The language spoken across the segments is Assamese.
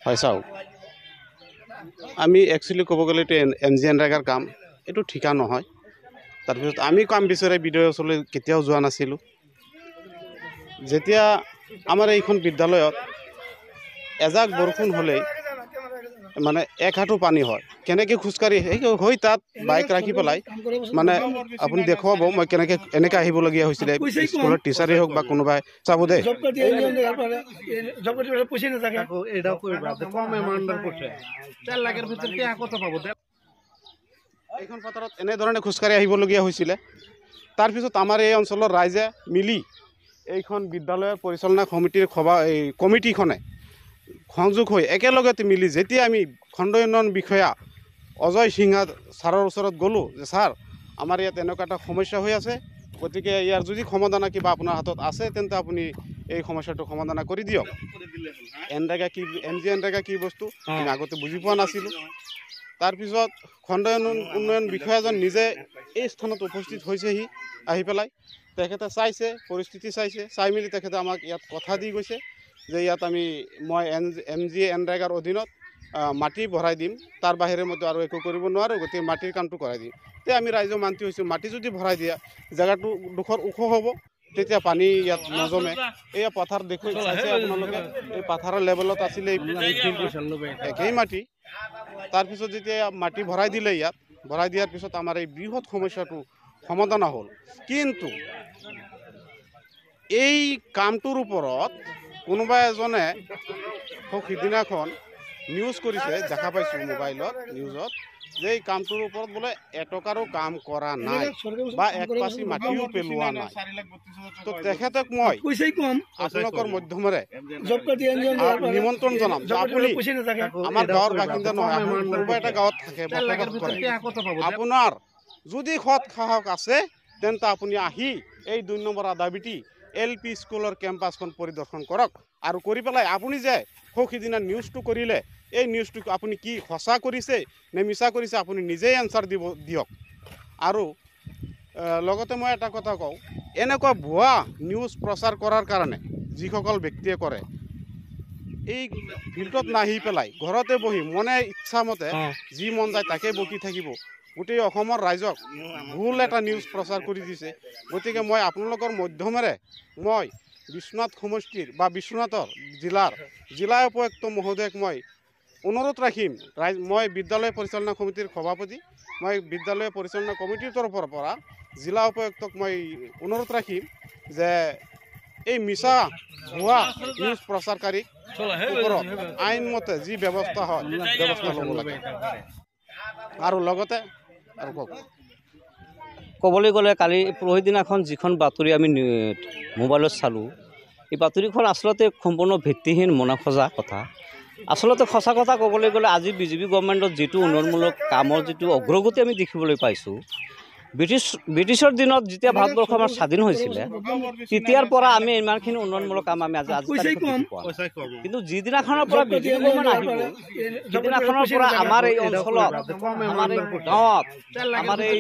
হয় চাওক আমি একচুৱেলি ক'ব গ'লে এইটো NGNৰেগাৰ কাম এইটো ঠিকা নহয় তাৰপিছত আমি কাম বিচাৰি বিডিঅ' ওচৰলৈ কেতিয়াও যোৱা নাছিলোঁ যেতিয়া আমাৰ এইখন বিদ্যালয়ত এজাক বৰষুণ হ'লেই মানে এক হাঁটু পানী হয় কেনেকৈ খোজকাঢ়ি হৈ তাত বাইক ৰাখি পেলাই মানে আপুনি দেখুৱাব মই কেনেকৈ এনেকৈ আহিবলগীয়া হৈছিলে স্কুলৰ টিচাৰেই হওক বা কোনোবাই চাব দে এইখন পথাৰত এনেধৰণে খোজকাঢ়ি আহিবলগীয়া হৈছিলে তাৰপিছত আমাৰ এই অঞ্চলৰ ৰাইজে মিলি এইখন বিদ্যালয়ৰ পৰিচালনা সমিতিৰ কমিটিখনে সংযোগ হৈ একেলগতে মিলি যেতিয়া আমি খণ্ড উন্নয়ন বিষয়া অজয় সিংহা ছাৰৰ ওচৰত গ'লোঁ যে ছাৰ আমাৰ ইয়াত এনেকুৱা এটা সমস্যা হৈ আছে গতিকে ইয়াৰ যদি সমাধান কিবা আপোনাৰ হাতত আছে তেন্তে আপুনি এই সমস্যাটো সমাধান কৰি দিয়ক NGNৰেগা কি বস্তু আমি আগতে বুজি পোৱা নাছিলোঁ তাৰপিছত খণ্ড উন্নয়ন বিষয়াজন নিজে এই স্থানত উপস্থিত হৈছেহি আহি পেলাই তেখেতে চাইছে পৰিস্থিতি চাই মেলি তেখেতে আমাক ইয়াত কথা দি গৈছে যে ইয়াত মই NGNৰেগাৰ অধীনত মাটি ভৰাই দিম তাৰ বাহিৰে মতো আৰু একো কৰিব নোৱাৰোঁ গতিকে মাটিৰ কামটো কৰাই দিম তে আমি ৰাইজৰ মান্তি হৈছোঁ মাটি যদি ভৰাই দিয়া জেগাটো ডোখৰ ওখ হ'ব তেতিয়া পানী ইয়াত নজমে এয়া পথাৰ দেখুৱাই চাইছে আপোনালোকে এই পথাৰৰ লেভেলত আছিলে একেই মাটি তাৰপিছত যেতিয়া মাটি ভৰাই দিলে ইয়াত ভৰাই দিয়াৰ পিছত আমাৰ এই বৃহৎ সমস্যাটো সমাধান হ'ল কিন্তু এই কামটোৰ ওপৰত কোনোবা এজনে সিদিনাখন নিউজ কৰিছে দেখা পাইছোঁ মোবাইলত নিউজত যে এই কামটোৰ ওপৰত বোলে এটকাৰো কাম কৰা নাই বা এক পাচি মাটিও পেলোৱা নাই তো তেখেতক মই আপোনালোকৰ মাধ্যমেৰে নিমন্ত্ৰণ জনাম যে আপুনি আমাৰ গাঁৱৰ বাসিন্দা নহয় কোনোবা এটা গাঁৱত থাকে আপোনাৰ যদি সৎ সাহস আছে তেন্তে আপুনি আহি এই 2 নম্বৰ আদাবিটি LP স্কুলৰ কেম্পাছখন পৰিদৰ্শন কৰক আৰু কৰি পেলাই আপুনি যে সিদিনা নিউজটো কৰিলে এই নিউজটো আপুনি কি সঁচা কৰিছে নে মিছা কৰিছে আপুনি নিজেই এনচাৰ দিয়ক আৰু লগতে মই এটা কথা কওঁ এনেকুৱা ভুৱা নিউজ প্ৰচাৰ কৰাৰ কাৰণে যিসকল ব্যক্তিয়ে কৰে এই ফিল্ডত নাহি পেলাই ঘৰতে বহি মনে ইচ্ছামতে যি মন যায় তাকে বকি থাকিব গোটেই অসমৰ ৰাইজক ভুল এটা নিউজ প্ৰচাৰ কৰি দিছে গতিকে মই আপোনালোকৰ মাধ্যমেৰে মই বিশ্বনাথ সমষ্টিৰ বা বিশ্বনাথৰ জিলা উপায়ুক্ত মহোদয়ক মই অনুৰোধ ৰাখিম মই বিদ্যালয় পৰিচালনা সমিতিৰ সভাপতি মই বিদ্যালয় পৰিচালনা কমিটিৰ তৰফৰ পৰা জিলা উপায়ুক্তক মই অনুৰোধ ৰাখিম যে এই মিছা ভুৱা নিউজ প্ৰচাৰকাৰীক ওপৰত আইনমতে যি ব্যৱস্থা হয় ব্যৱস্থা ল'ব লাগে আৰু লগতে আৰু ক'বলৈ গ'লে কালি পৰহি দিনাখন যিখন বাতৰি আমি মোবাইলত চালোঁ এই বাতৰিখন আচলতে সম্পূৰ্ণ ভিত্তিহীন মনাখজা কথা আচলতে সঁচা কথা ক'বলৈ গ'লে আজি বিজেপি গভৰ্ণমেণ্টত যিটো উন্নয়নমূলক কামৰ যিটো অগ্ৰগতি আমি দেখিবলৈ পাইছোঁ ব্ৰিটিছৰ দিনত যেতিয়া ভাৰতবৰ্ষ আমাৰ স্বাধীন হৈছিলে তেতিয়াৰ পৰা আমি ইমানখিনি উন্নয়নমূলক কাম আমি আজি কিন্তু যিদিনাখনৰ পৰা বিজেপি গভৰ্ণমেণ্ট আহিব সেইদিনাখনৰ পৰা আমাৰ এই অঞ্চলত আমাৰ এই গাঁৱত আমাৰ এই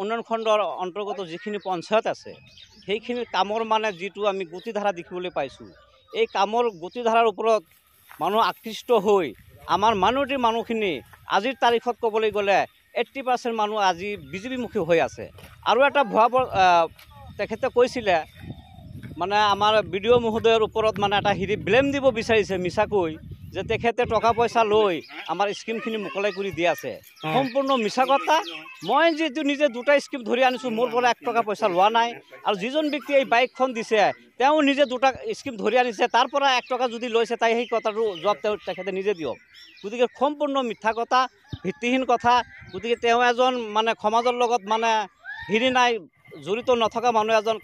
উন্নয়ন খণ্ডৰ অন্তৰ্গত যিখিনি পঞ্চায়ত আছে সেইখিনি কামৰ মানে যিটো আমি গতিধাৰা দেখিবলৈ পাইছোঁ এই কামৰ গতিধাৰাৰ ওপৰত মানুহ আকৃষ্ট হৈ আমাৰ মাইনৰিটিৰ মানুহখিনি আজিৰ তাৰিখত ক'বলৈ গ'লে 80% মানুহ আজি বিজেপিমুখী হৈ আছে আৰু এটা ভুৱা তেখেতে কৈছিলে মানে আমাৰ BDO মহোদয়ৰ ওপৰত মানে এটা ব্লেম দিব বিচাৰিছে মিছাকৈ যে তেখেতে টকা পইচা লৈ আমাৰ স্কিমখিনি মুকলাই কৰি দি আছে সম্পূৰ্ণ মিছা কথা মই যিটো নিজে 2টা স্কিম ধৰি আনিছোঁ মোৰ পৰা 1 টকা পইচা লোৱা নাই আৰু যিজন ব্যক্তিয়ে এই বাইকখন দিছে তেওঁ নিজে 2টা স্কিম ধৰি আনিছে তাৰ পৰা 1 টকা যদি লৈছে তাই সেই কথাটো জবাব তেখেতে নিজে দিয়ক গতিকে সম্পূৰ্ণ মিথ্যা কথা ভিত্তিহীন কথা গতিকে তেওঁ এজন মানে সমাজৰ লগত মানে নাই জড়িত নথকা মানুহ এজন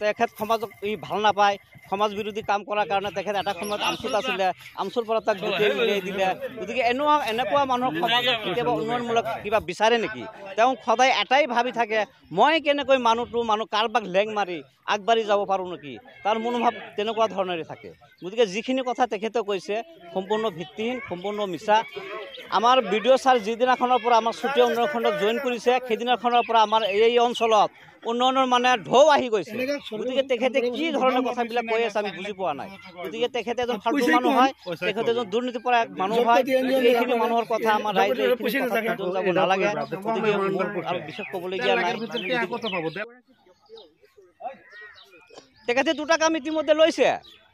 তেখেত সমাজক ভাল নাপায় সমাজ বিৰোধী কাম কৰাৰ কাৰণে তেখেত এটা সময়ত আমচুত আছিলে আমচুৰ পৰা তাক গোটেই উলিয়াই দিলে গতিকে এনেকুৱা মানুহক সমাজত কেতিয়াবা উন্নয়নমূলক কিবা বিচাৰে নেকি তেওঁ সদায় এটাই ভাবি থাকে মই কেনেকৈ মানুহ কাৰোবাক লেং মাৰি আগবাঢ়ি যাব পাৰোঁ নেকি তাৰ মনোভাৱ তেনেকুৱা ধৰণেৰে থাকে গতিকে যিখিনি কথা তেখেতে কৈছে সম্পূৰ্ণ ভিত্তিহীন সম্পূৰ্ণ মিছা আমাৰ বিডিঅ' ছাৰ যিদিনাখনৰ পৰা আমাৰ চুতীয়া উন্নয়ন খণ্ডত জইন কৰিছে সেইদিনাখনৰ পৰা আমাৰ এই অঞ্চলত উন্নয়নৰ মানে ঢৌ আহি গৈছে। গতিকে তেখেতে কি ধৰণৰ কথাবিলাক কৈ আছে আমি বুজি পোৱা নাই। গতিকে তেখেতে এজন ফাল্টু মানুহ হয়, তেখেতে এজন দুৰ্নীতিপৰা মানুহ হয়। এইখিনি মানুহৰ কথা আমাৰ ৰাইজে যাব নালাগে। গতিকে আৰু বিশেষ ক'বলগীয়া নাই। তেখেতে 2টা কাম ইতিমধ্যে লৈছে,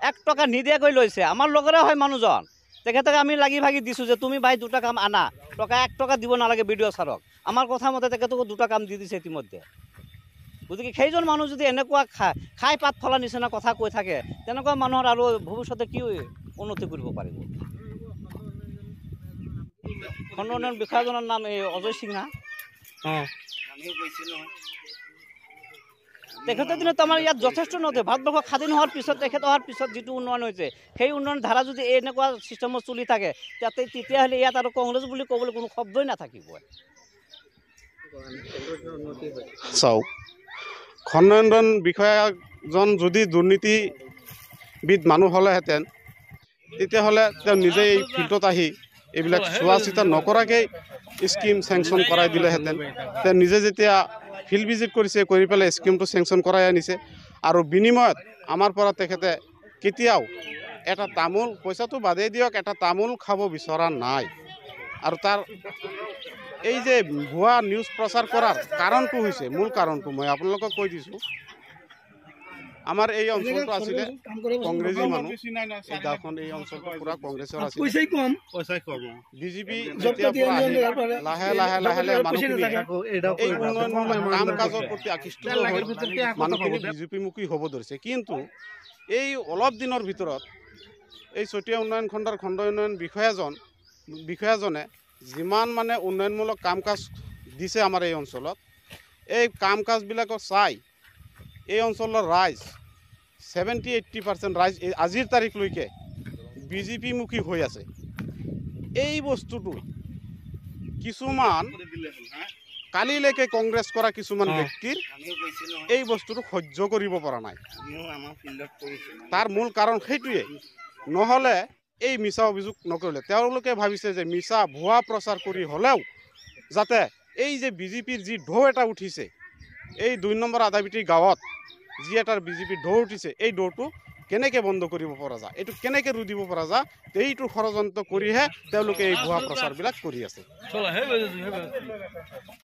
1 টকা নিদিয়াকৈ লৈছে। আমাৰ লগৰে হয় মানুহজন। তেখেতক আমি লাগি ভাগি দিছোঁ যে তুমি ভাই 2টা কাম আনা, 1 টকা দিব নালাগে বিডিঅ' ছাৰক। আমাৰ কথা মতে তেখেতকো 2টা কাম দি দিছে ইতিমধ্যে। গতিকে সেইজন মানুহ যদি এনেকুৱা খাই পাত ফলা নিচিনা কথা কৈ থাকে, তেনেকুৱা মানুহৰ আৰু ভৱিষ্যতে কি উন্নতি কৰিব পাৰিব? খণ্ড উন্নয়ন বিষয়াজনৰ নাম এই অজয় সিংহা। তেখেতৰ দিনত আমাৰ ইয়াত যথেষ্ট উন্নতি। ভাৰতবৰ্ষ স্বাধীন হোৱাৰ পিছত তেখেত অহাৰ পিছত যিটো উন্নয়ন হৈছে, সেই উন্নয়ন ধাৰা যদি এনেকুৱা ছিষ্টেমত চলি থাকে, তেতিয়াহ'লে ইয়াত আৰু কংগ্ৰেছ বুলি ক'বলৈ কোনো শব্দই নাথাকিব। চাওক, খণ্ড উন্নয়ন বিষয়াজন যদি দুৰ্নীতিবিদ মানুহ হ'লেহেঁতেন, তেতিয়াহ'লে তেওঁ নিজে এই ফিল্ডত আহি এইবিলাক চোৱা চিতা নকৰাকৈ স্কিম চেংচন কৰাই দিলেহেঁতেন। তেওঁ নিজে যেতিয়া ফিল্ড ভিজিট কৰিছে, কৰি পেলাই স্কিমটো চেংচন কৰাই আনিছে। আৰু বিনিময়ত আমাৰ পৰা তেখেতে কেতিয়াও এটা তামোল, পইচাটো বাদেই দিয়ক, এটা তামোল খাব বিচৰা নাই। আৰু তাৰ এই যে ভুৱা নিউজ প্ৰচাৰ কৰাৰ কাৰণটো হৈছে, মূল কাৰণটো মই আপোনালোকক কৈ দিছোঁ। আমাৰ এই অঞ্চলটো আছিলে কংগ্ৰেছী মানুহ, এই গাঁওখন এই অঞ্চলটো পূৰা কংগ্ৰেছৰ আছিল। বিজেপি যেতিয়াৰ পৰা আহি লাহে লাহে লাহে লাহে মানুহখিনি এই উন্নয়নমূলক কাম কাজৰ প্ৰতি আকৃষ্ট হৈ মানুহখিনি বিজেপিমুখী হ'ব ধৰিছে। কিন্তু এই অলপ দিনৰ ভিতৰত এই চতিয়া উন্নয়ন খণ্ডৰ খণ্ড উন্নয়ন বিষয়াজনে যিমান মানে উন্নয়নমূলক কাম কাজ দিছে আমাৰ এই অঞ্চলত, এই কাম কাজবিলাকক চাই এই অঞ্চলৰ ৰাইজ 70-80% ৰাইজ আজিৰ তাৰিখলৈকে বিজেপিমুখী হৈ আছে। এই বস্তুটো কিছুমান কালিলৈকে কংগ্ৰেছ কৰা কিছুমান ব্যক্তিৰ এই বস্তুটো সহ্য কৰিব পৰা নাই। তাৰ মূল কাৰণ সেইটোৱে। নহ'লে এই মিছা অভিযোগ নকৰিলে, তেওঁলোকে ভাবিছে যে মিছা ভুৱা প্ৰচাৰ কৰি হ'লেও যাতে এই যে বিজেপিৰ যি ঢৌ এটা উঠিছে, এই 2 নম্বৰ আদাবিটি গাঁৱত যি এটা বিজেপিৰ ঢৌ উঠিছে, এই ঢৌটো কেনেকৈ বন্ধ কৰিব পৰা যায়, এইটো কেনেকৈ ৰুধিব পৰা যায়, এইটো ষড়যন্ত্ৰ কৰিহে তেওঁলোকে এই ভুৱা প্ৰচাৰবিলাক কৰি আছে।